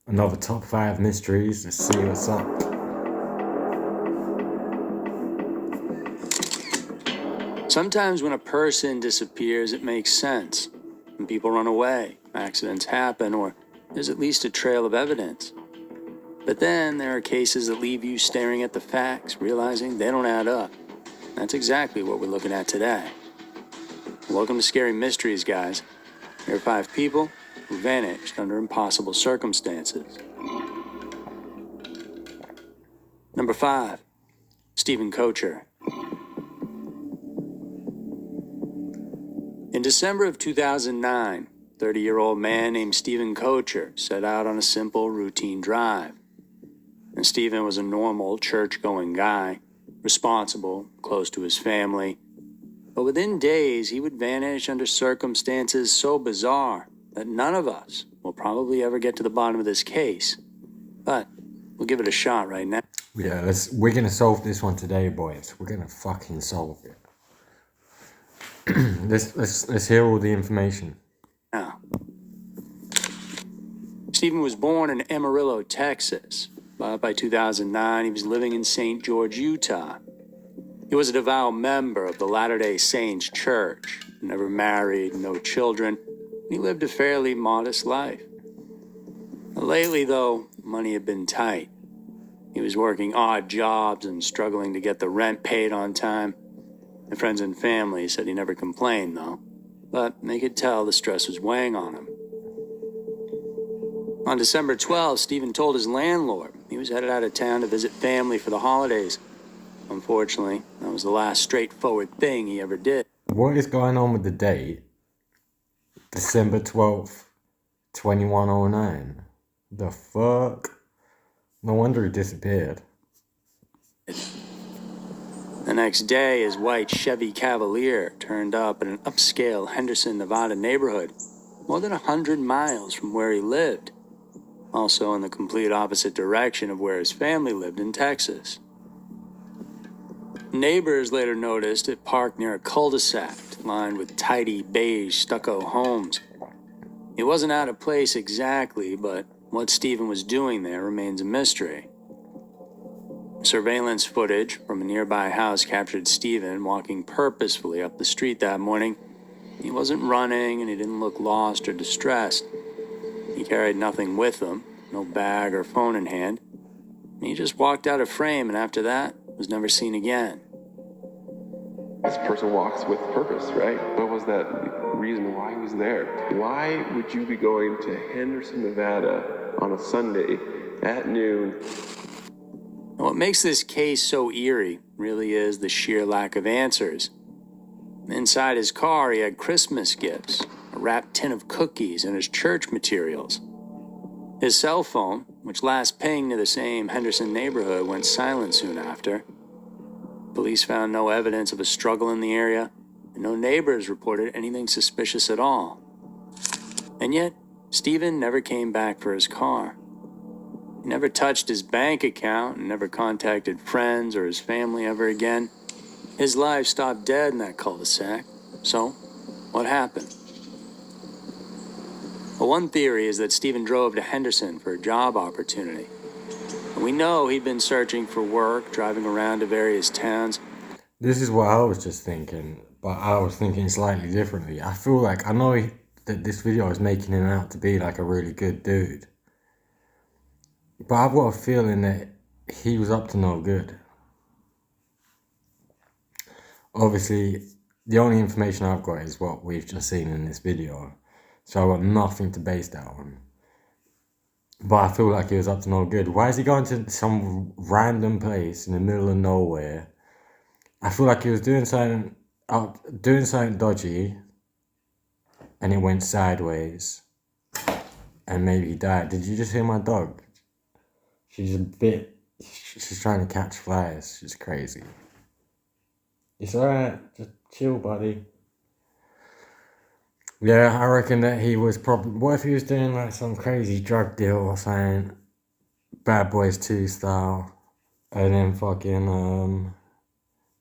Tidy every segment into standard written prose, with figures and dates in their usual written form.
Another top 5 mysteries. Let's see what's up. Sometimes when a person disappears, it makes sense. When people run away, accidents happen, or there's at least a trail of evidence. But then there are cases that leave you staring at the facts, realizing they don't add up. That's exactly what we're looking at today. Welcome to Scary Mysteries, guys. Here are 5 people who vanished under impossible circumstances. Number 5, Stephen Kocher. In December of 2009, 30-year-old man named Stephen Kocher set out on a simple, routine drive. And Stephen was a normal, church-going guy, responsible, close to his family. But within days, he would vanish under circumstances so bizarre that none of us will probably ever get to the bottom of this case. But we'll give it a shot right now. Yeah, we're gonna solve this one today, boys. We're gonna fucking solve it. let's hear all the information. Now, Stephen was born in Amarillo, Texas, but by 2009 he was living in St. George, Utah. He was a devout member of the Latter-day Saints Church, never married, no children, and he lived a fairly modest life. Lately, though, money had been tight. He was working odd jobs and struggling to get the rent paid on time. The friends and family said he never complained, though, but they could tell the stress was weighing on him. On December 12, Stephen told his landlord he was headed out of town to visit family for the holidays. Unfortunately, that was the last straightforward thing he ever did. What is going on with the date? December 12th, 2109. The fuck? No wonder he disappeared. The next day, his white Chevy Cavalier turned up in an upscale Henderson, Nevada neighborhood, more than 100 miles from where he lived, also in the complete opposite direction of where his family lived in Texas. Neighbors later noticed it parked near a cul-de-sac lined with tidy beige stucco homes. It wasn't out of place exactly, but what Stephen was doing there remains a mystery. Surveillance footage from a nearby house captured Stephen walking purposefully up the street that morning. He wasn't running and he didn't look lost or distressed. He carried nothing with him, no bag or phone in hand. He just walked out of frame and after that was never seen again. This person walks with purpose, right? What was that reason why he was there? Why would you be going to Henderson, Nevada on a Sunday at noon? What makes this case so eerie really is the sheer lack of answers. Inside his car, he had Christmas gifts, a wrapped tin of cookies, and his church materials. His cell phone, which last pinged near the same Henderson neighborhood, went silent soon after. Police found no evidence of a struggle in the area, and no neighbors reported anything suspicious at all. And yet, Stephen never came back for his car. He never touched his bank account and never contacted friends or his family ever again. His life stopped dead in that cul-de-sac. So, what happened? Well, one theory is that Stephen drove to Henderson for a job opportunity. And we know he'd been searching for work, driving around to various towns. This is what I was just thinking, but I was thinking slightly differently. I feel like I know that this video is making him out to be like a really good dude. But I've got a feeling that he was up to no good. Obviously, the only information I've got is what we've just seen in this video. So I've got nothing to base that on. But I feel like he was up to no good. Why is he going to some random place in the middle of nowhere? I feel like he was doing something dodgy, and it went sideways, and maybe he died. Did you just hear my dog? She's trying to catch flies. She's crazy. It's alright, just chill, buddy. Yeah, I reckon that he was probably... What if he was doing like some crazy drug deal or something? Bad Boys 2 style. And then fucking,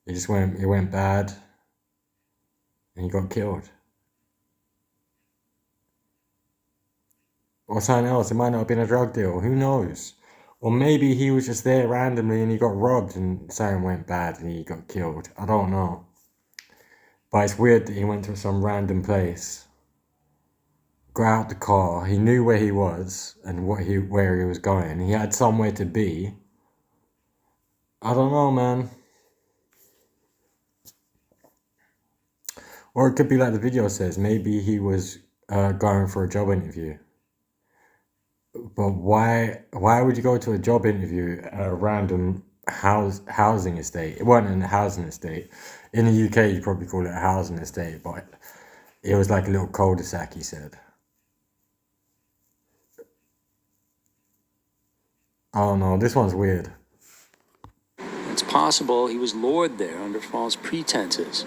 it went bad. And he got killed. or something else. It might not have been a drug deal. Who knows? Or maybe he was just there randomly and he got robbed and something went bad and he got killed. I don't know. But it's weird that he went to some random place, got out the car, he knew where he was and where he was going. He had somewhere to be. I don't know, man. Or it could be like the video says, maybe he was going for a job interview. But why would you go to a job interview at a random housing estate? It wasn't a housing estate. In the UK, you'd probably call it a housing estate, but it was like a little cul-de-sac, he said. I don't know, this one's weird. It's possible he was lured there under false pretenses.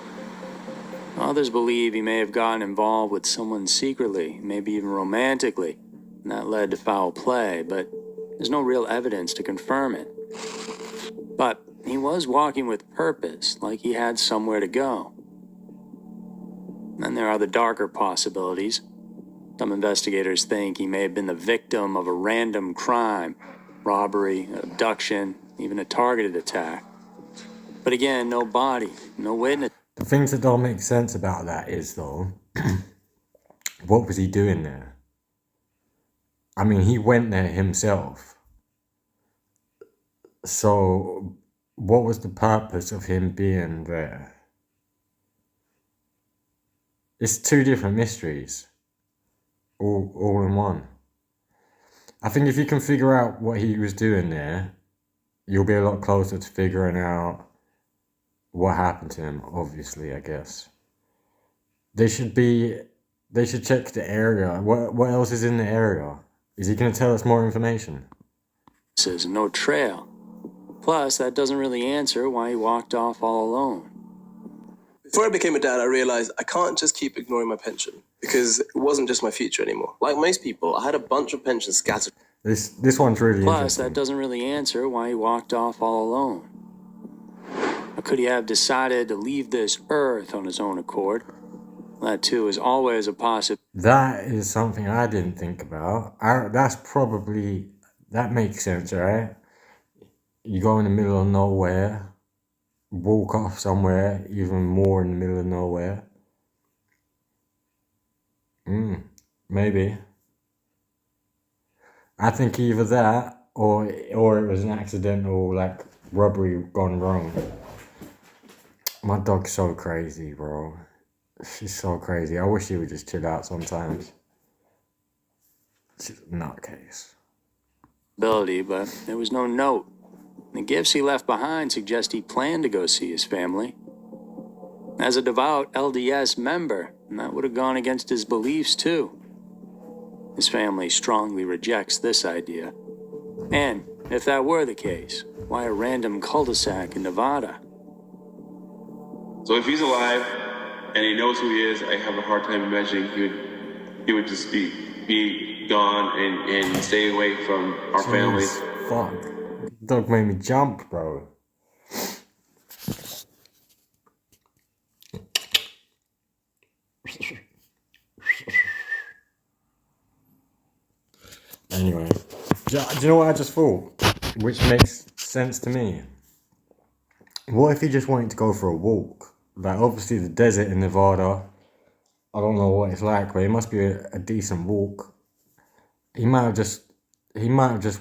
Others believe he may have gotten involved with someone secretly, maybe even romantically, and that led to foul play, but there's no real evidence to confirm it. But he was walking with purpose, like he had somewhere to go. Then there are the darker possibilities. Some investigators think he may have been the victim of a random crime, robbery, abduction, even a targeted attack. But again, no body, no witness. The things that don't make sense about that is, though, what was he doing there? I mean, he went there himself. So, what was the purpose of him being there? It's two different mysteries, all in one. I think if you can figure out what he was doing there, you'll be a lot closer to figuring out what happened to him, obviously, I guess. They should check the area. What else is in the area? Is he going to tell us more information? Says no trail. Plus, that doesn't really answer why he walked off all alone. Before I became a dad, I realized I can't just keep ignoring my pension because it wasn't just my future anymore. Like most people, I had a bunch of pensions scattered. This one's really Plus, interesting. that doesn't really answer why he walked off all alone. Or could he have decided to leave this earth on his own accord? That, too, is always a possibility. That is something I didn't think about. That makes sense, right? You go in the middle of nowhere, walk off somewhere, even more in the middle of nowhere. Maybe. I think either that or it was an accidental, like, robbery gone wrong. My dog's so crazy, bro. She's so crazy. I wish she would just chill out sometimes. She's a nutcase. But there was no note. The gifts he left behind suggest he planned to go see his family. As a devout LDS member, that would have gone against his beliefs too. His family strongly rejects this idea. And if that were the case, why a random cul-de-sac in Nevada? So if he's alive and he knows who he is, I have a hard time imagining he would just be gone and stay away from our family. Fuck. Dog made me jump, bro. Anyway, do you know what I just thought? Which makes sense to me. What if he just wanted to go for a walk? Like, obviously the desert in Nevada, I don't know what it's like, but it must be a decent walk. He might have just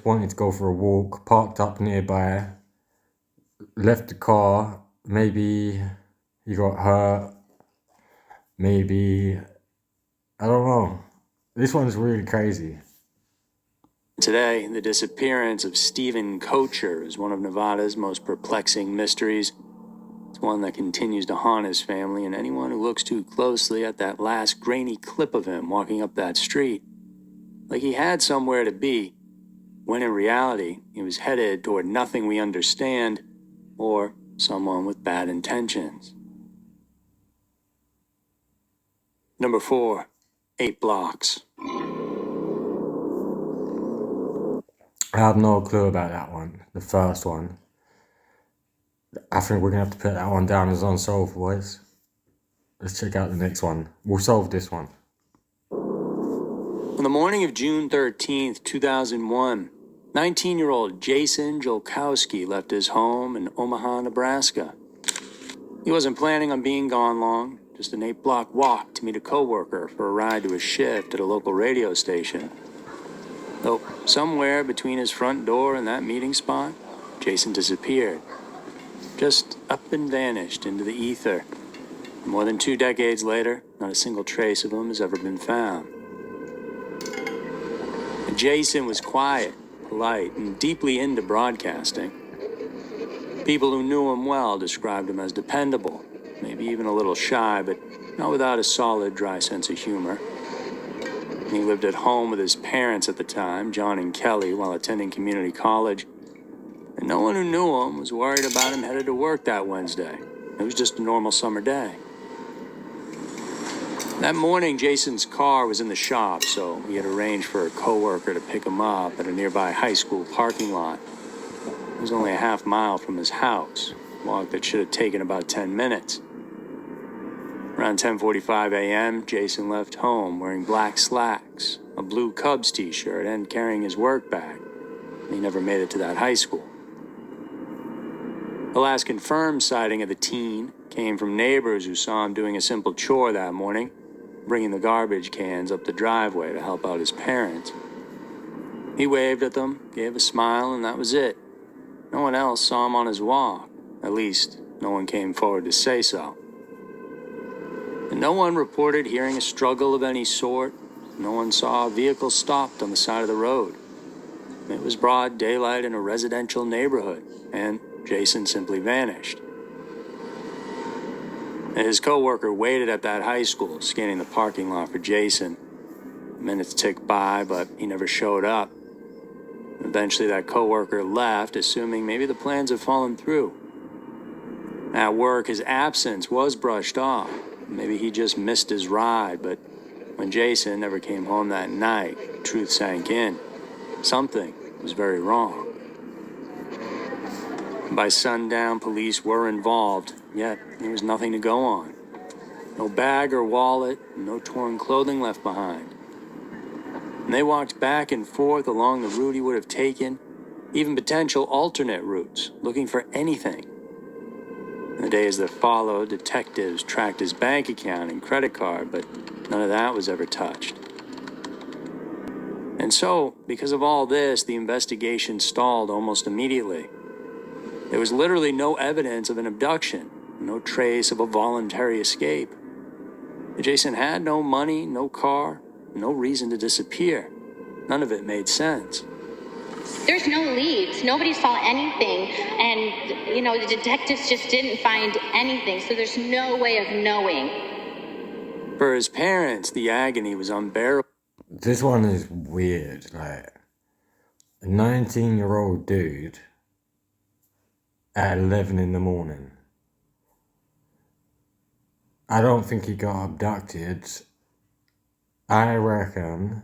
wanted to go for a walk, parked up nearby, left the car, maybe he got hurt, maybe, I don't know. This one's really crazy. Today, the disappearance of Stephen Kocher is one of Nevada's most perplexing mysteries. It's one that continues to haunt his family and anyone who looks too closely at that last grainy clip of him walking up that street. Like he had somewhere to be, when in reality, he was headed toward nothing we understand or someone with bad intentions. Number 4, 8 blocks. I have no clue about that one, the first one. I think we're going to have to put that one down as unsolved, boys. Let's check out the next one. We'll solve this one. On the morning of June 13th, 2001, 19-year-old Jason Jolkowski left his home in Omaha, Nebraska. He wasn't planning on being gone long, just an 8-block walk to meet a coworker for a ride to his shift at a local radio station. Though somewhere between his front door and that meeting spot, Jason disappeared. Just up and vanished into the ether. More than 2 decades later, not a single trace of him has ever been found. And Jason was quiet, polite, and deeply into broadcasting. People who knew him well described him as dependable, maybe even a little shy, but not without a solid, dry sense of humor. He lived at home with his parents at the time, John and Kelly, while attending community college. And no one who knew him was worried about him headed to work that Wednesday. It was just a normal summer day. That morning, Jason's car was in the shop, so he had arranged for a coworker to pick him up at a nearby high school parking lot. It was only a half mile from his house, a walk that should have taken about 10 minutes. Around 10:45 a.m., Jason left home wearing black slacks, a blue Cubs t-shirt, and carrying his work bag. He never made it to that high school. The last confirmed sighting of the teen came from neighbors who saw him doing a simple chore that morning, bringing the garbage cans up the driveway to help out his parents. He waved at them, gave a smile, and that was it. No one else saw him on his walk. At least, no one came forward to say so. And no one reported hearing a struggle of any sort. No one saw a vehicle stopped on the side of the road. It was broad daylight in a residential neighborhood, and Jason simply vanished. His coworker waited at that high school, scanning the parking lot for Jason. Minutes ticked by, but he never showed up. Eventually, that coworker left, assuming maybe the plans had fallen through. At work, his absence was brushed off. Maybe he just missed his ride, but when Jason never came home that night, truth sank in. Something was very wrong. By sundown, police were involved, yet there was nothing to go on. No bag or wallet, no torn clothing left behind. And they walked back and forth along the route he would have taken, even potential alternate routes, looking for anything. In the days that followed, detectives tracked his bank account and credit card, but none of that was ever touched. And so, because of all this, the investigation stalled almost immediately. There was literally no evidence of an abduction, no trace of a voluntary escape. Jason had no money, no car, no reason to disappear. None of it made sense. There's no leads. Nobody saw anything. And, the detectives just didn't find anything. So there's no way of knowing. For his parents, the agony was unbearable. This one is weird. Like, a 19-year-old dude at 11 in the morning. I don't think he got abducted. I reckon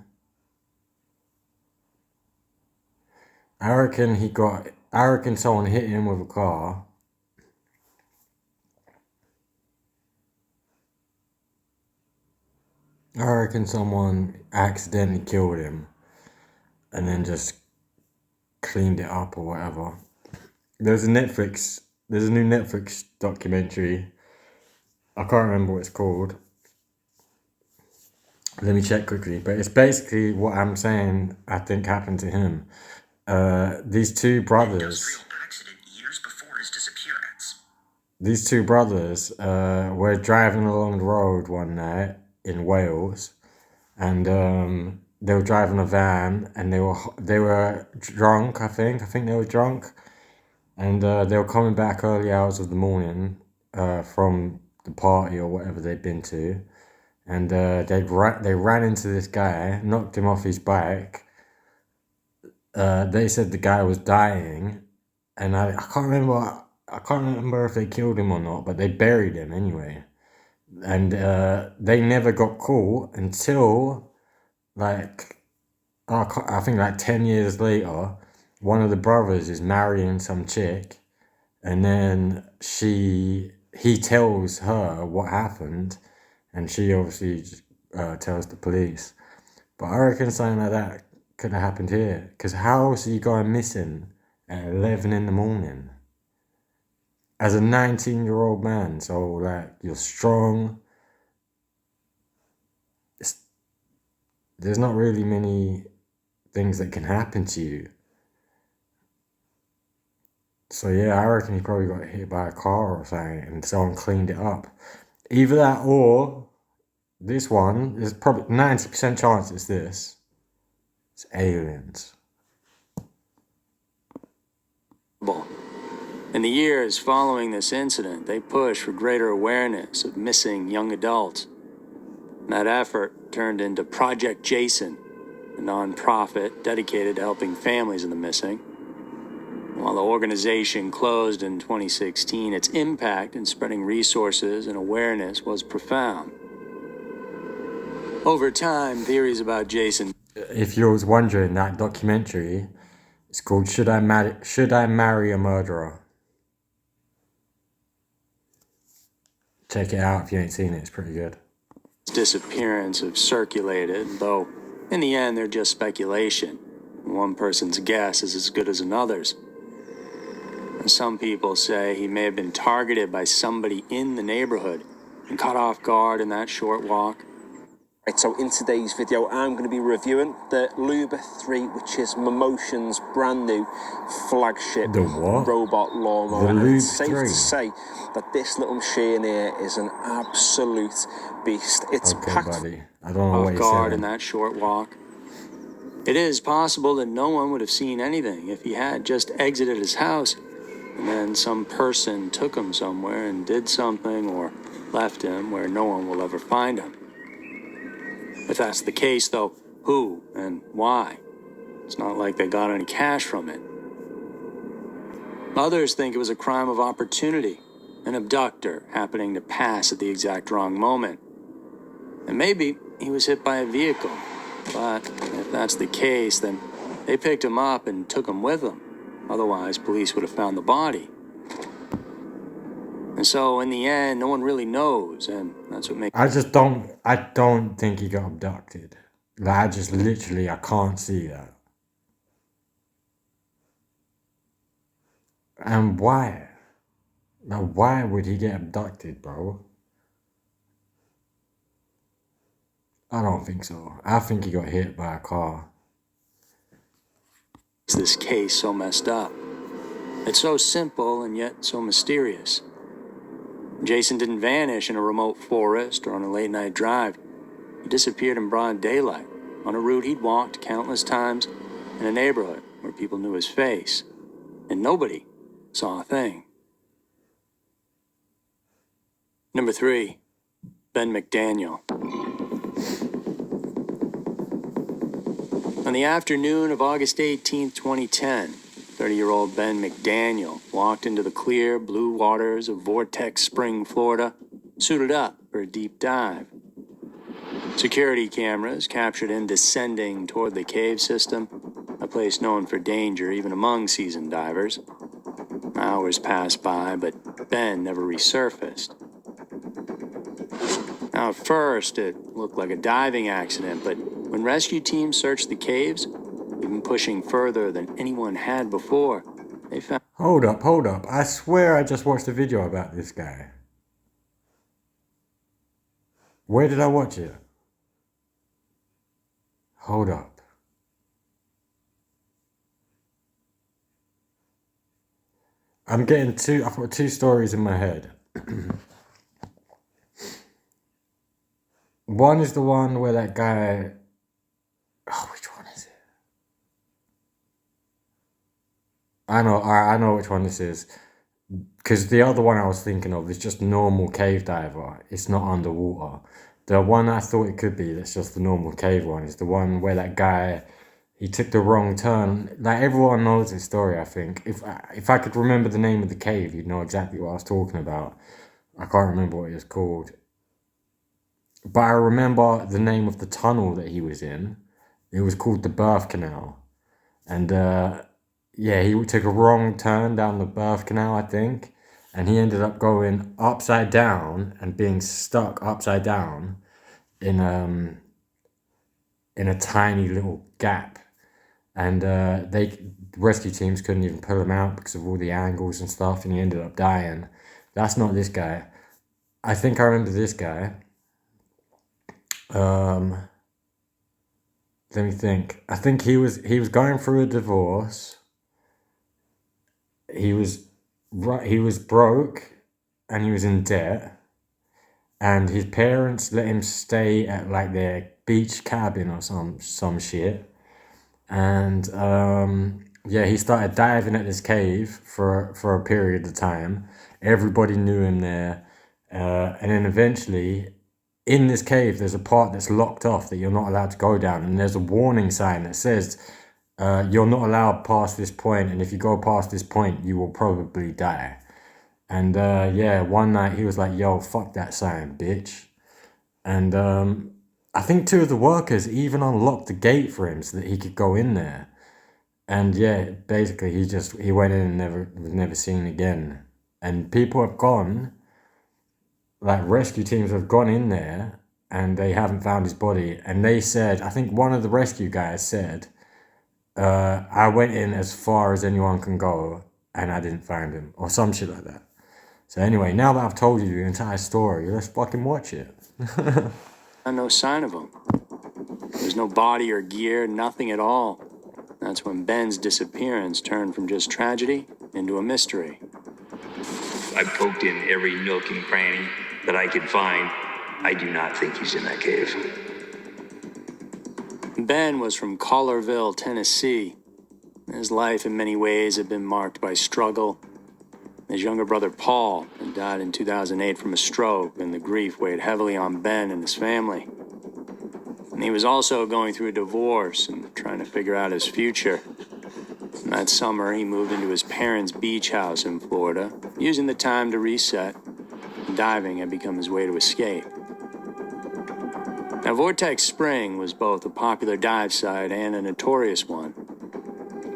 someone hit him with a car. I reckon someone accidentally killed him and then just cleaned it up or whatever. There's a new Netflix documentary. I can't remember what it's called. Let me check quickly. But it's basically what I'm saying I think happened to him. These two brothers. Accident years before his disappearance. These two brothers were driving along the road one night in Wales, and they were driving a van, and they were drunk. I think they were drunk, and they were coming back early hours of the morning from the party or whatever they'd been to, and they ran into this guy, knocked him off his bike. They said the guy was dying, and I can't remember if they killed him or not, but they buried him anyway. And they never got caught until, I think 10 years later, one of the brothers is marrying some chick, and then he tells her what happened, and she obviously tells the police. But I reckon something like that could have happened here. Because how else are you going missing at 11 in the morning? As a 19-year-old man, so like you're strong. There's not really many things that can happen to you. So yeah, I reckon he probably got hit by a car or something and someone cleaned it up. Either that or this one, there's probably 90% chance it's this. It's aliens. In the years following this incident, they pushed for greater awareness of missing young adults. That effort turned into Project Jason, a nonprofit dedicated to helping families of the missing. While the organization closed in 2016, its impact in spreading resources and awareness was profound. Over time, theories about Jason... If you was wondering, that documentary, it's called Should I Marry a Murderer? Check it out if you ain't seen it, it's pretty good. disappearance have circulated, though in the end they're just speculation. One person's guess is as good as another's. And some people say he may have been targeted by somebody in the neighborhood and caught off guard in that short walk. Right, so in today's video, I'm going to be reviewing the Luba 3, which is Momotion's brand new flagship The what? robot lawnmower. The And Luba it's safe 3? to say that this little machine here is an absolute beast. It's Okay, packed buddy. I don't know what Off you're guard in saying. that short walk. It is possible that no one would have seen anything if he had just exited his house and then some person took him somewhere and did something or left him where no one will ever find him. If that's the case, though, who and why? It's not like they got any cash from it. Others think it was a crime of opportunity, an abductor happening to pass at the exact wrong moment. And maybe he was hit by a vehicle. But if that's the case, then they picked him up and took him with them. Otherwise, police would have found the body. And so, in the end, no one really knows, and that's what makes... I don't think he got abducted. Like, I can't see that. And why? Now, why would he get abducted, bro? I don't think so. I think he got hit by a car. this case so messed up. It's so simple and yet so mysterious. Jason didn't vanish in a remote forest or on a late-night drive. He disappeared in broad daylight, on a route he'd walked countless times, in a neighborhood where people knew his face, and nobody saw a thing. Number 3, Ben McDaniel. On the afternoon of August 18, 2010, 30-year-old Ben McDaniel walked into the clear blue waters of Vortex Spring, Florida, suited up for a deep dive. Security cameras captured him descending toward the cave system, a place known for danger even among seasoned divers. Hours passed by, but Ben never resurfaced. Now, at first, it looked like a diving accident, but when rescue teams searched the caves, even pushing further than anyone had before, they found... Hold up. I swear I just watched a video about this guy. Where did I watch it? Hold up. I've got two stories in my head. One is the one where that guy... Oh, which one is it? I know which one this is. Because the other one I was thinking of is just normal cave diver. It's not underwater. The one I thought it could be, that's just the normal cave one, is the one where that guy, he took the wrong turn. Like, everyone knows this story, I think. If I could remember the name of the cave, you'd know exactly what I was talking about. I can't remember what it was called. But I remember the name of the tunnel that he was in. It was called the Birth Canal. And, yeah, he took a wrong turn down the Birth Canal, I think. And he ended up going upside down and being stuck upside down in in a tiny little gap. And rescue teams couldn't even pull him out because of all the angles and stuff, and he ended up dying. That's not this guy. I think I remember this guy. Let me think. I think he was going through a divorce. He was broke, and he was in debt. And his parents let him stay at like their beach cabin or some shit. And he started diving at this cave for a period of time. Everybody knew him there. And then eventually, in this cave, there's a part that's locked off that you're not allowed to go down. And there's a warning sign that says, you're not allowed past this point. And if you go past this point, you will probably die. And one night he was like, yo, fuck that sign, bitch. And I think 2 of the workers even unlocked the gate for him so that he could go in there. And yeah, basically he went in and was never seen again. And people have gone, like rescue teams have gone in there and they haven't found his body. And they said, I think one of the rescue guys said, I went in as far as anyone can go and I didn't find him, or some shit like that. So anyway, now that I've told you the entire story, let's fucking watch it. No sign of him. There's no body or gear, nothing at all. That's when Ben's disappearance turned from just tragedy into a mystery. I poked in every nook and cranny that I could find. I do not think he's in that cave. Ben was from Collierville, Tennessee. His life in many ways had been marked by struggle. His younger brother Paul had died in 2008 from a stroke, and the grief weighed heavily on Ben and his family. And he was also going through a divorce and trying to figure out his future. And that summer, he moved into his parents' beach house in Florida, using the time to reset. Diving had become his way to escape. Now, Vortex Spring was both a popular dive site and a notorious one.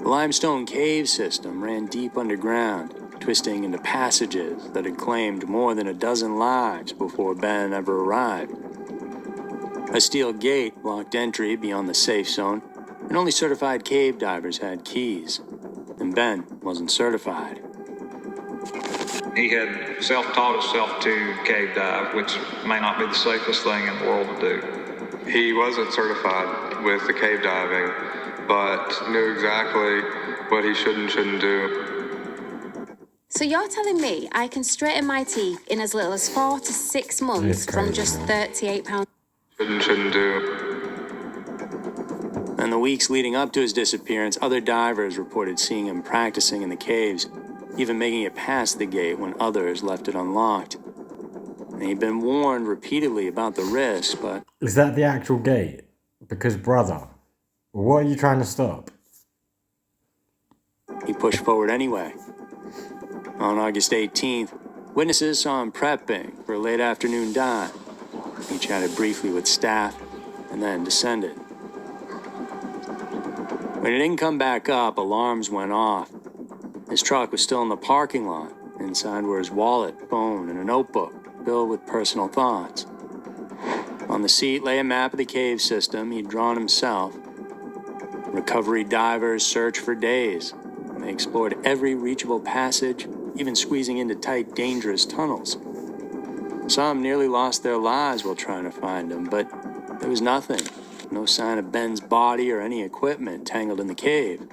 The limestone cave system ran deep underground, twisting into passages that had claimed more than a dozen lives before Ben ever arrived. A steel gate blocked entry beyond the safe zone, and only certified cave divers had keys. And Ben wasn't certified. He had self-taught himself to cave dive, which may not be the safest thing in the world to do. He wasn't certified with the cave diving, but knew exactly what he should and shouldn't do. So you're telling me I can straighten my teeth in as little as 4 to 6 months from just £38? Shouldn't do. In the weeks leading up to his disappearance, other divers reported seeing him practicing in the caves, even making it past the gate when others left it unlocked. And he'd been warned repeatedly about the risks, but... Is that the actual gate? Because, brother, what are you trying to stop? He pushed forward anyway. On August 18th, witnesses saw him prepping for a late afternoon dive. He chatted briefly with staff and then descended. When he didn't come back up, alarms went off. His truck was still in the parking lot. Inside were his wallet, phone, and a notebook filled with personal thoughts. On the seat lay a map of the cave system he'd drawn himself. Recovery divers searched for days. They explored every reachable passage, even squeezing into tight, dangerous tunnels. Some nearly lost their lives while trying to find him, but there was nothing. No sign of Ben's body or any equipment tangled in the cave.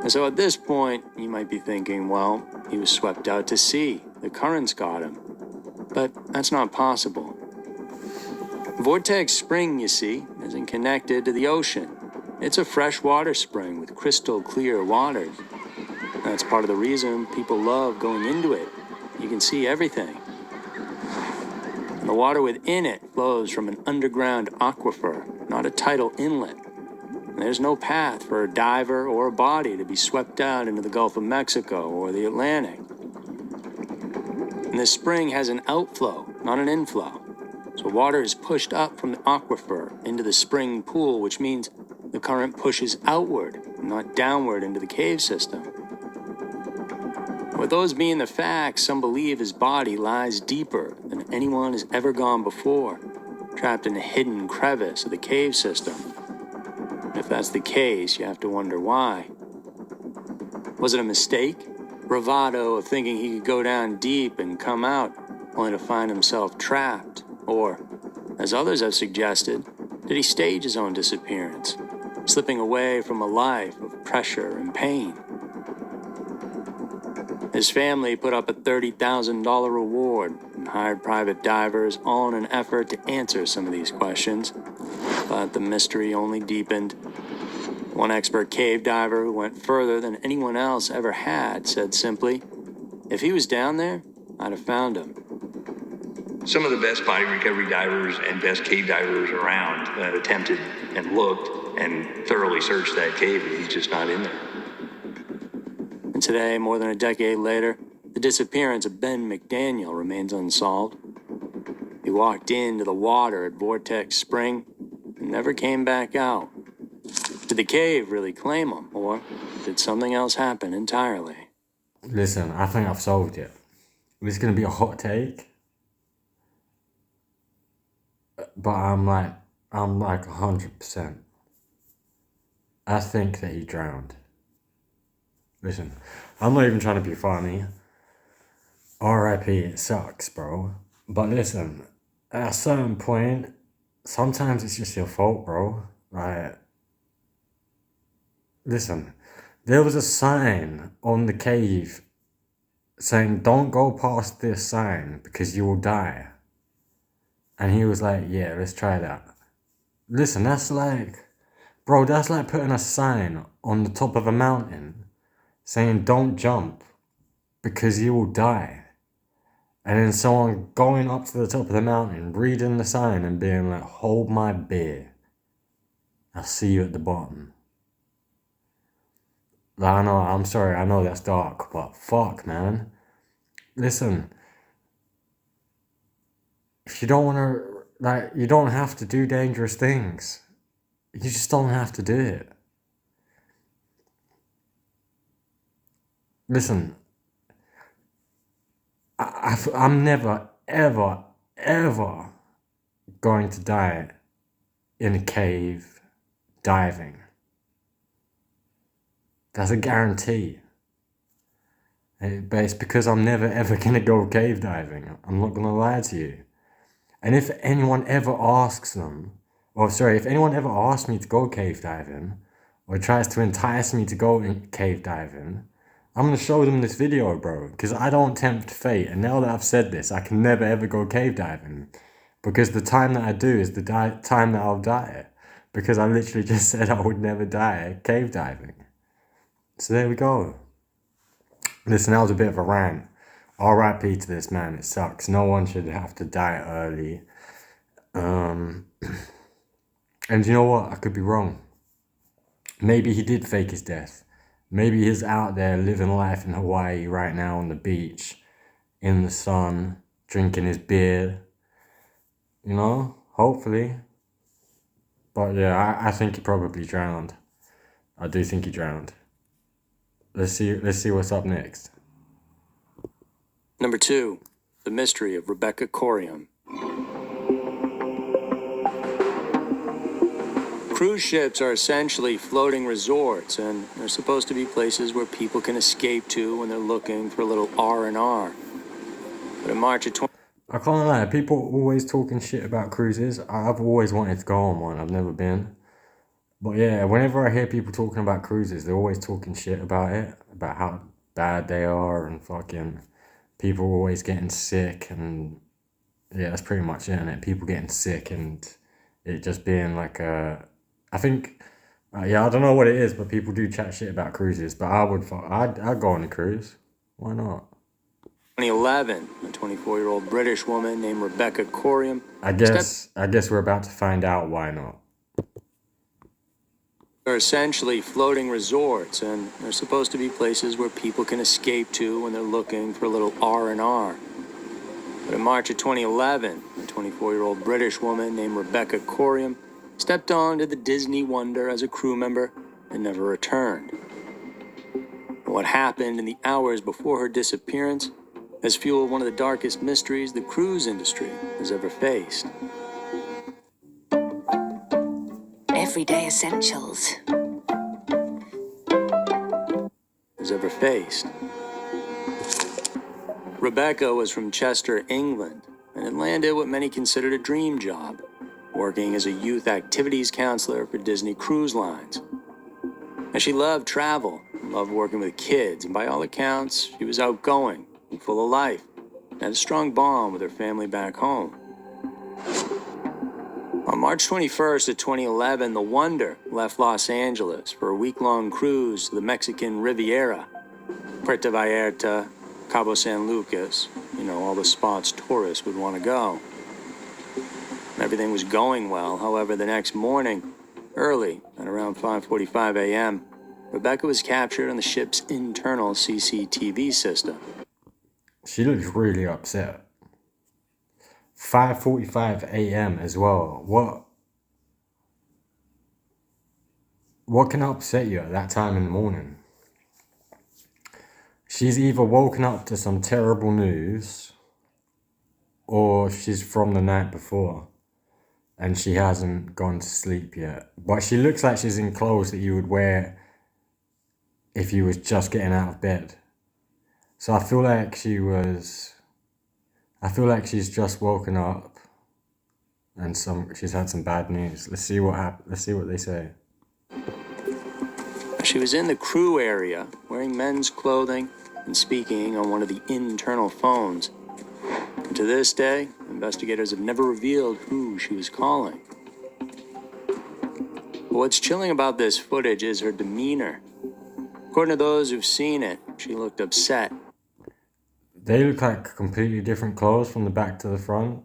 And so at this point, you might be thinking, well, he was swept out to sea. The currents got him. But that's not possible. Vortex Spring, you see, isn't connected to the ocean. It's a freshwater spring with crystal clear waters. That's part of the reason people love going into it. You can see everything. And the water within it flows from an underground aquifer, not a tidal inlet. And there's no path for a diver or a body to be swept out into the Gulf of Mexico or the Atlantic. And this spring has an outflow, not an inflow. So water is pushed up from the aquifer into the spring pool, which means the current pushes outward, not downward into the cave system. With those being the facts, some believe his body lies deeper than anyone has ever gone before. trapped in a hidden crevice of the cave system. If that's the case, you have to wonder why. Was it a mistake? Bravado of thinking he could go down deep and come out, only to find himself trapped? Or, as others have suggested, did he stage his own disappearance, slipping away from a life of pressure and pain? His family put up a $30,000 reward and hired private divers, all in an effort to answer some of these questions. But the mystery only deepened. One expert cave diver who went further than anyone else ever had said simply, "If he was down there, I'd have found him." Some of the best body recovery divers and best cave divers around attempted and looked and thoroughly searched that cave, and he's just not in there. And today, more than a decade later, the disappearance of Ben McDaniel remains unsolved. He walked into the water at Vortex Spring and never came back out. Did the cave really claim him, or did something else happen entirely? Listen, I think I've solved it. This is going to be a hot take. But I'm like 100%. I think that he drowned. Listen, I'm not even trying to be funny. R.I.P. It sucks, bro. But listen, at a certain point, sometimes it's just your fault, bro. Like, listen, there was a sign on the cave saying, "Don't go past this sign because you will die." And he was like, "Yeah, let's try that." Listen, that's like putting a sign on the top of a mountain saying, "Don't jump because you will die." And then someone going up to the top of the mountain, reading the sign and being like, "Hold my beer. I'll see you at the bottom." Like, I'm sorry, I know that's dark, but fuck, man. Listen, if you don't want to, you don't have to do dangerous things. You just don't have to do it. Listen, I'm never, ever, ever going to die in a cave diving. That's a guarantee. But it's because I'm never, ever going to go cave diving. I'm not going to lie to you. And if anyone ever asks if anyone ever asks me to go cave diving, or tries to entice me to go cave diving, I'm going to show them this video, bro, because I don't tempt fate. And now that I've said this, I can never ever go cave diving, because the time that I do is the time that I'll die, because I literally just said I would never die cave diving. So there we go. Listen, that was a bit of a rant. R.I.P. to this man, it sucks. No one should have to die early. And you know what? I could be wrong. Maybe he did fake his death. Maybe he's out there living life in Hawaii right now on the beach, in the sun, drinking his beer. You know? Hopefully. But yeah, I think he probably drowned. I do think he drowned. Let's see what's up next. Number 2, the mystery of Rebecca Corium. Cruise ships are essentially floating resorts, and they're supposed to be places where people can escape to when they're looking for a little R&R. But in March of I can't lie, people always talking shit about cruises. I've always wanted to go on one. I've never been. But yeah, whenever I hear people talking about cruises, they're always talking shit about it, about how bad they are, and fucking people always getting sick, and yeah, that's pretty much it, innit? People getting sick, and it just being like I think, I don't know what it is, but people do chat shit about cruises. But I'd go on a cruise. Why not? 2011, a 24-year-old British woman named Rebecca Corium. I guess we're about to find out why not. They're essentially floating resorts, and they're supposed to be places where people can escape to when they're looking for a little R&R. But in March of 2011, a 24-year-old British woman named Rebecca Corium stepped onto the Disney Wonder as a crew member and never returned. What happened in the hours before her disappearance has fueled one of the darkest mysteries the cruise industry has ever faced. everyday essentials has ever faced. Rebecca was from Chester, England, and had landed what many considered a dream job, working as a youth activities counselor for Disney Cruise Lines. And she loved travel, and loved working with kids, and by all accounts, she was outgoing and full of life, and had a strong bond with her family back home. On March 21st of 2011, the Wonder left Los Angeles for a week-long cruise to the Mexican Riviera, Puerto Vallarta, Cabo San Lucas, all the spots tourists would want to go. Everything was going well. However, the next morning, early at around 5:45 a.m., Rebecca was captured on the ship's internal CCTV system. She looks really upset. 5:45 a.m. as well. What can upset you at that time in the morning? She's either woken up to some terrible news, or she's from the night before and she hasn't gone to sleep yet. But she looks like she's in clothes that you would wear if you was just getting out of bed. So I feel like she's just woken up and she's had some bad news. Let's see what they say. She was in the crew area, wearing men's clothing and speaking on one of the internal phones. And to this day, investigators have never revealed who she was calling. But what's chilling about this footage is her demeanor. According to those who've seen it, she looked upset. They look like completely different clothes from the back to the front.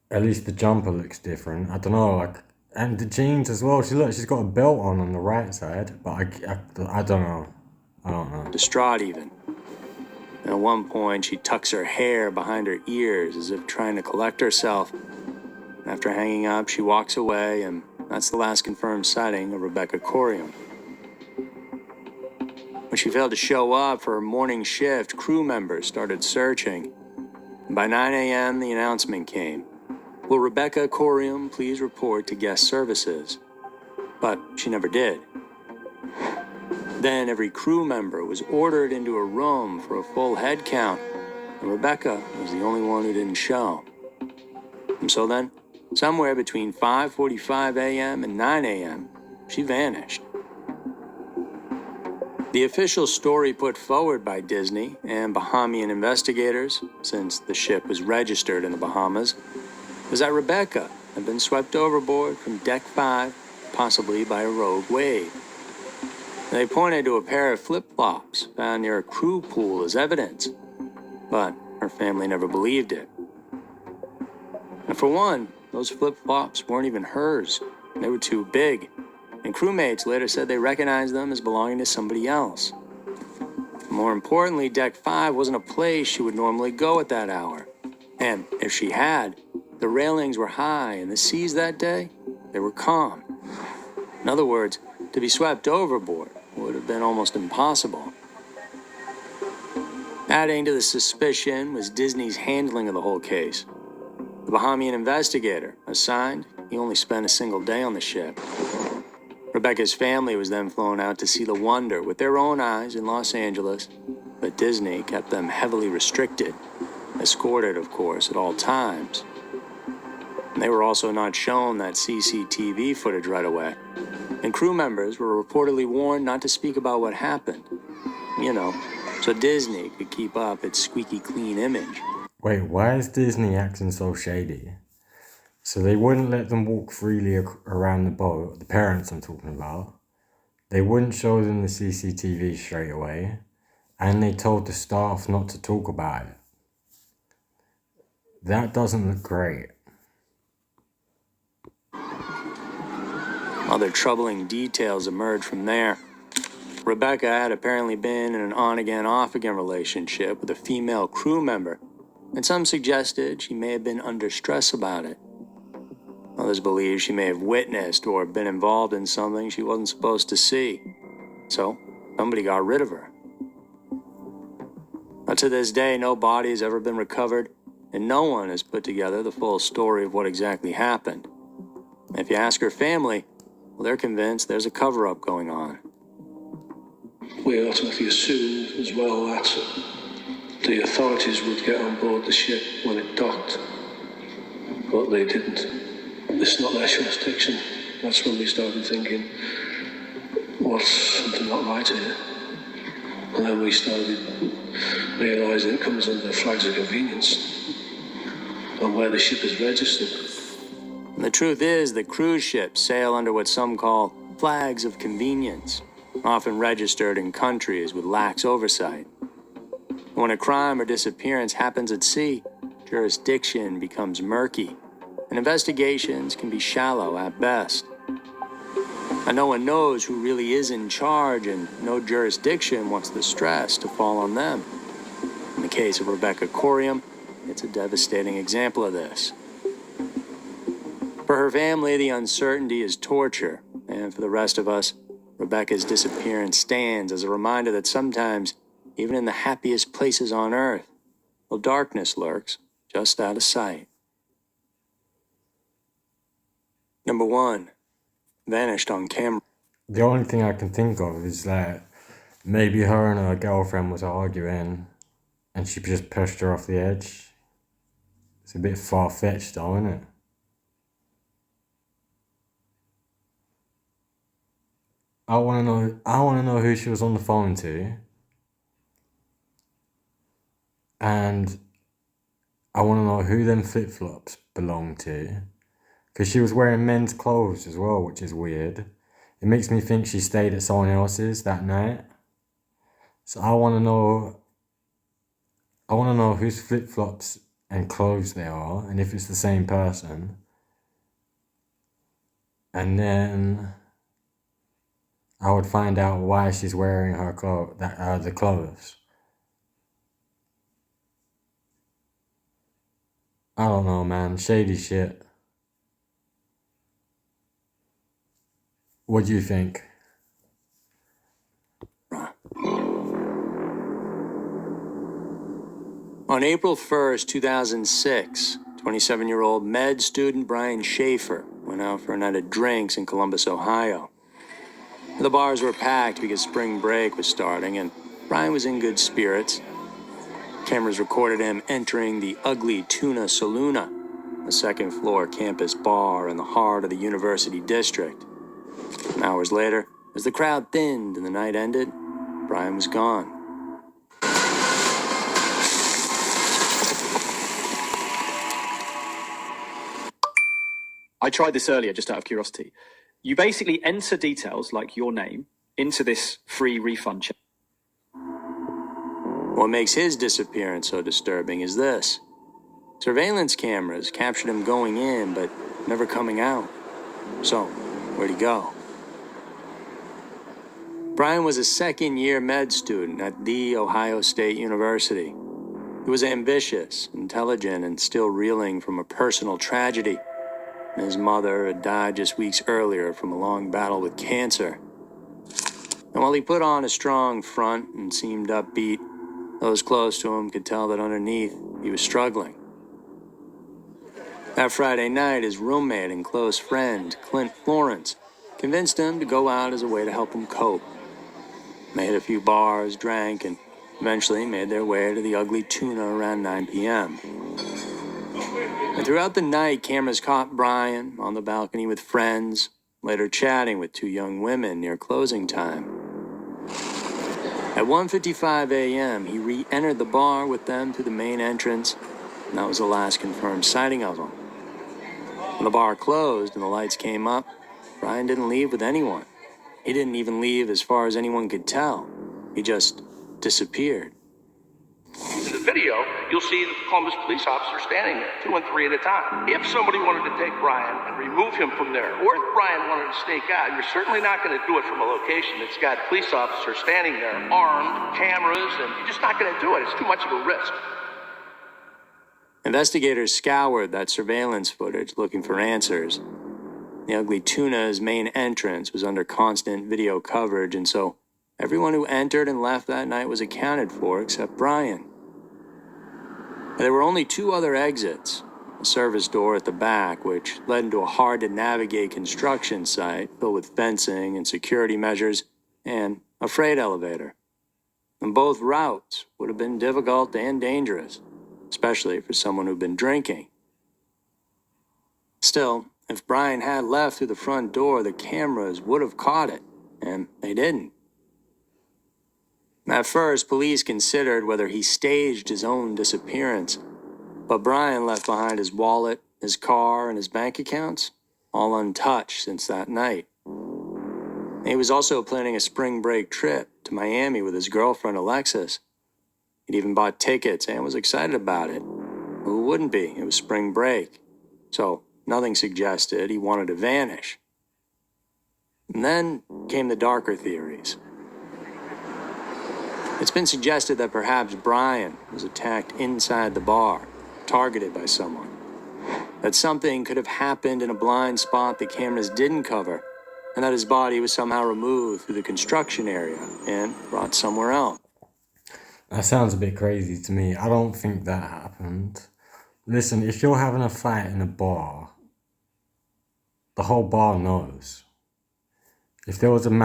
At least the jumper looks different. I don't know, and the jeans as well. She's got a belt on the right side, but I don't know. Distraught even. And at one point, she tucks her hair behind her ears as if trying to collect herself. After hanging up, she walks away, and that's the last confirmed sighting of Rebecca Corium. When she failed to show up for her morning shift, crew members started searching. And by 9 a.m., the announcement came. Will Rebecca Corium please report to guest services? But she never did. Then every crew member was ordered into a room for a full head count, and Rebecca was the only one who didn't show. And so then, somewhere between 5:45 a.m. and 9 a.m., she vanished. The official story put forward by Disney and Bahamian investigators, since the ship was registered in the Bahamas, was that Rebecca had been swept overboard from Deck 5, possibly by a rogue wave. They pointed to a pair of flip-flops found near a crew pool as evidence, but her family never believed it. And for one, those flip-flops weren't even hers. They were too big, and crewmates later said they recognized them as belonging to somebody else. More importantly, Deck 5 wasn't a place she would normally go at that hour. And if she had, the railings were high, and the seas that day, they were calm. In other words, to be swept overboard would have been almost impossible. Adding to the suspicion was Disney's handling of the whole case. The Bahamian investigator assigned, he only spent a single day on the ship. Rebecca's family was then flown out to see the Wonder with their own eyes in Los Angeles, but Disney kept them heavily restricted, escorted, of course, at all times. And they were also not shown that CCTV footage right away. And crew members were reportedly warned not to speak about what happened. So Disney could keep up its squeaky clean image. Wait, why is Disney acting so shady? So they wouldn't let them walk freely around the boat, the parents I'm talking about. They wouldn't show them the CCTV straight away. And they told the staff not to talk about it. That doesn't look great. Other troubling details emerged from there. Rebecca had apparently been in an on-again, off-again relationship with a female crew member, and some suggested she may have been under stress about it. Others believe she may have witnessed or been involved in something she wasn't supposed to see. So, somebody got rid of her. Now, to this day, no body has ever been recovered, and no one has put together the full story of what exactly happened. If you ask her family, well, they're convinced there's a cover-up going on. We automatically assumed as well that the authorities would get on board the ship when it docked, but they didn't. It's not their jurisdiction. That's when we started thinking, what's something not right here? And then we started realising it comes under flags of convenience and where the ship is registered. And the truth is that cruise ships sail under what some call flags of convenience, often registered in countries with lax oversight. When a crime or disappearance happens at sea, jurisdiction becomes murky, and investigations can be shallow at best. And no one knows who really is in charge, and no jurisdiction wants the stress to fall on them. In the case of Rebecca Corium, it's a devastating example of this. For her family, the uncertainty is torture, and for the rest of us, Rebecca's disappearance stands as a reminder that sometimes, even in the happiest places on earth, well, darkness lurks just out of sight. Number 1, vanished on camera. The only thing I can think of is that maybe her and her girlfriend was arguing and she just pushed her off the edge. It's a bit far-fetched though, isn't it? I wanna know who she was on the phone to. And I wanna know who them flip-flops belong to. Because she was wearing men's clothes as well, which is weird. It makes me think she stayed at someone else's that night. So I wanna know whose flip-flops and clothes they are, and if it's the same person. And then I would find out why she's wearing her the clothes. I don't know, man. Shady shit. What do you think? On April 1st, 2006, 27-year-old med student Brian Schaefer went out for a night of drinks in Columbus, Ohio. The bars were packed because spring break was starting, and Brian was in good spirits. Cameras recorded him entering the Ugly Tuna Saloona, a second-floor campus bar in the heart of the University District. Hours later, as the crowd thinned and the night ended, Brian was gone. I tried this earlier just out of curiosity. You basically enter details like your name into this free refund check. What makes his disappearance so disturbing is this. Surveillance cameras captured him going in, but never coming out. So, where'd he go? Brian was a second-year med student at The Ohio State University. He was ambitious, intelligent, and still reeling from a personal tragedy. His mother had died just weeks earlier from a long battle with cancer. And while he put on a strong front and seemed upbeat, those close to him could tell that underneath he was struggling. That Friday night, his roommate and close friend, Clint Florence, convinced him to go out as a way to help him cope. They hit a few bars, drank, and eventually made their way to the Ugly Tuna around 9 p.m. And throughout the night, cameras caught Brian on the balcony with friends, later chatting with two young women near closing time. At 1:55 a.m., he re-entered the bar with them through the main entrance, and that was the last confirmed sighting of him. When the bar closed and the lights came up, Brian didn't leave with anyone. He didn't even leave as far as anyone could tell. He just disappeared. In the video, you'll see the Columbus police officers standing there, 2 and 3 at a time. If somebody wanted to take Brian and remove him from there, or if Brian wanted to stake out, you're certainly not going to do it from a location that's got police officers standing there, armed, cameras, and you're just not going to do it. It's too much of a risk. Investigators scoured that surveillance footage looking for answers. The Ugly Tuna's main entrance was under constant video coverage, and so everyone who entered and left that night was accounted for except Brian. There were only 2 other exits, a service door at the back, which led into a hard-to-navigate construction site filled with fencing and security measures, and a freight elevator. And both routes would have been difficult and dangerous, especially for someone who'd been drinking. Still, if Brian had left through the front door, the cameras would have caught it, and they didn't. At first, police considered whether he staged his own disappearance, but Brian left behind his wallet, his car, and his bank accounts, all untouched since that night. He was also planning a spring break trip to Miami with his girlfriend Alexis. He'd even bought tickets and was excited about it. Who wouldn't be? It was spring break. So nothing suggested he wanted to vanish. And then came the darker theories. It's been suggested that perhaps Brian was attacked inside the bar, targeted by someone. That something could have happened in a blind spot the cameras didn't cover, and that his body was somehow removed through the construction area and brought somewhere else. That sounds a bit crazy to me. I don't think that happened. Listen, if you're having a fight in a bar, the whole bar knows. Even if it wasn't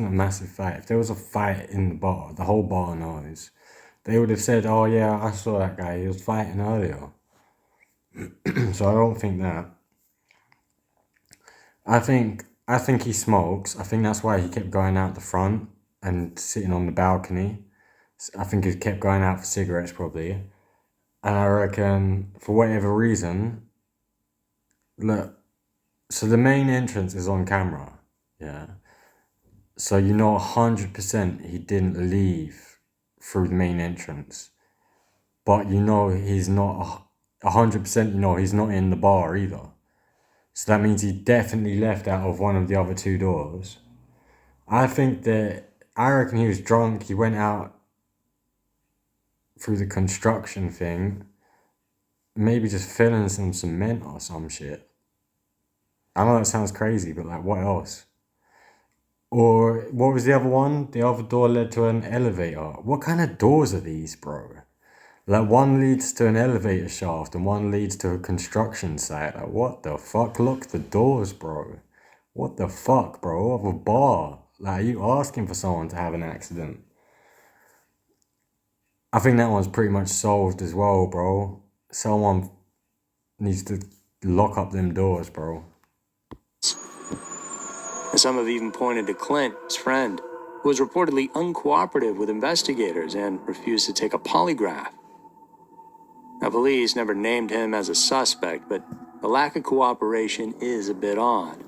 a massive fight, if there was a fight in the bar, the whole bar knows. They would have said, oh yeah, I saw that guy, he was fighting earlier. So I don't think that. I think he smokes. I think that's why he kept going out the front and sitting on the balcony. I think he kept going out for cigarettes probably. And I reckon, for whatever reason, look, so the main entrance is on camera, yeah? So you know 100% he didn't leave through the main entrance. But you know he's not, 100% you know he's not in the bar either. So that means he definitely left out of one of the other two doors. I reckon he was drunk, he went out through the construction thing, maybe just filling some cement or some shit. I know that sounds crazy, but like, what else? Or what was the other one? The other door led to an elevator. What kind of doors are these, bro? Like, one leads to an elevator shaft and one leads to a construction site. Like, what the fuck? Lock the doors, bro. What the fuck, bro? Of a bar. Like, are you asking for someone to have an accident? I think that one's pretty much solved as well, bro. Someone needs to lock up them doors, bro. Some have even pointed to Clint, his friend, who was reportedly uncooperative with investigators and refused to take a polygraph. Now, police never named him as a suspect, but the lack of cooperation is a bit odd.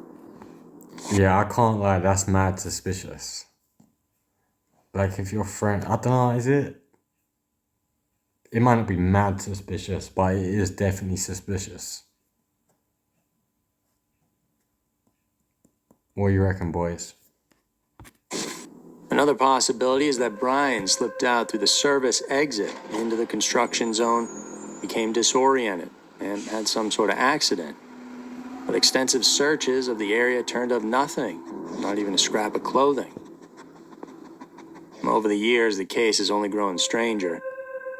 Yeah, I can't lie, that's mad suspicious. Like, if your friend, I don't know, is it? It might not be mad suspicious, but it is definitely suspicious. What do you reckon, boys? Another possibility is that Brian slipped out through the service exit into the construction zone, became disoriented, and had some sort of accident. But extensive searches of the area turned up nothing, not even a scrap of clothing. Over the years, the case has only grown stranger.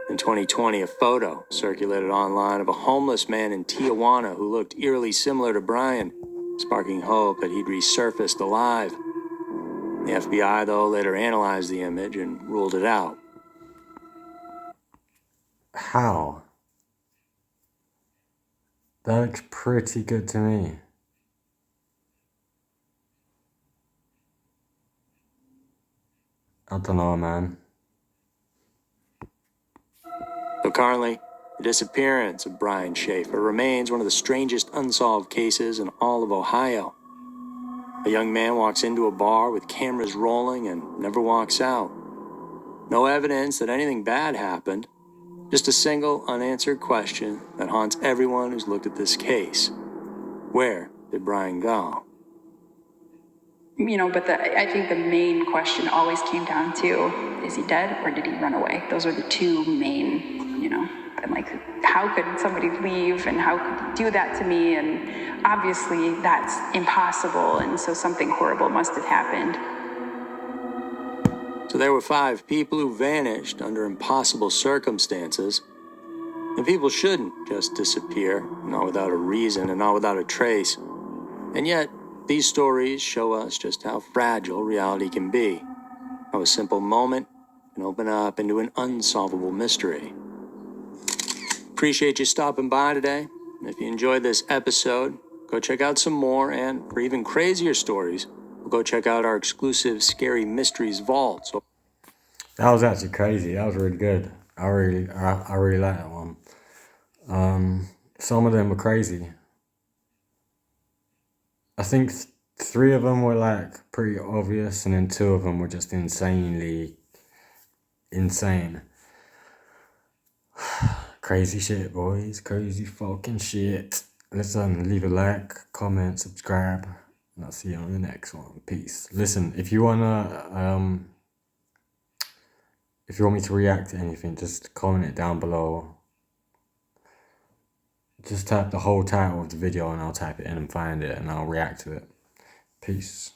In 2020, a photo circulated online of a homeless man in Tijuana who looked eerily similar to Brian, sparking hope that he'd resurfaced alive. The FBI, though, later analyzed the image and ruled it out. How? That looks pretty good to me. I don't know, man. So currently, the disappearance of Brian Schaefer remains one of the strangest unsolved cases in all of Ohio. A young man walks into a bar with cameras rolling and never walks out. No evidence that anything bad happened, just a single unanswered question that haunts everyone who's looked at this case. Where did Brian go? You know, but I think the main question always came down to, is he dead or did he run away? Those are the two main, you know, and like, how could somebody leave and how could he do that to me? And obviously that's impossible. And so something horrible must have happened. So there were 5 people who vanished under impossible circumstances. And people shouldn't just disappear, not without a reason and not without a trace. And yet, these stories show us just how fragile reality can be, how a simple moment can open up into an unsolvable mystery. Appreciate you stopping by today. And if you enjoyed this episode, go check out some more, and for even crazier stories, go check out our exclusive Scary Mysteries Vault. So that was actually crazy. That was really good. I really like that one. Some of them were crazy. I think 3 of them were like pretty obvious, and then 2 of them were just insanely insane. Crazy shit, boys. Crazy fucking shit. Listen, leave a like, comment, subscribe, and I'll see you on the next one. Peace. Listen, if you want me to react to anything, just comment it down below. Just type the whole title of the video and I'll type it in and find it and I'll react to it. Peace.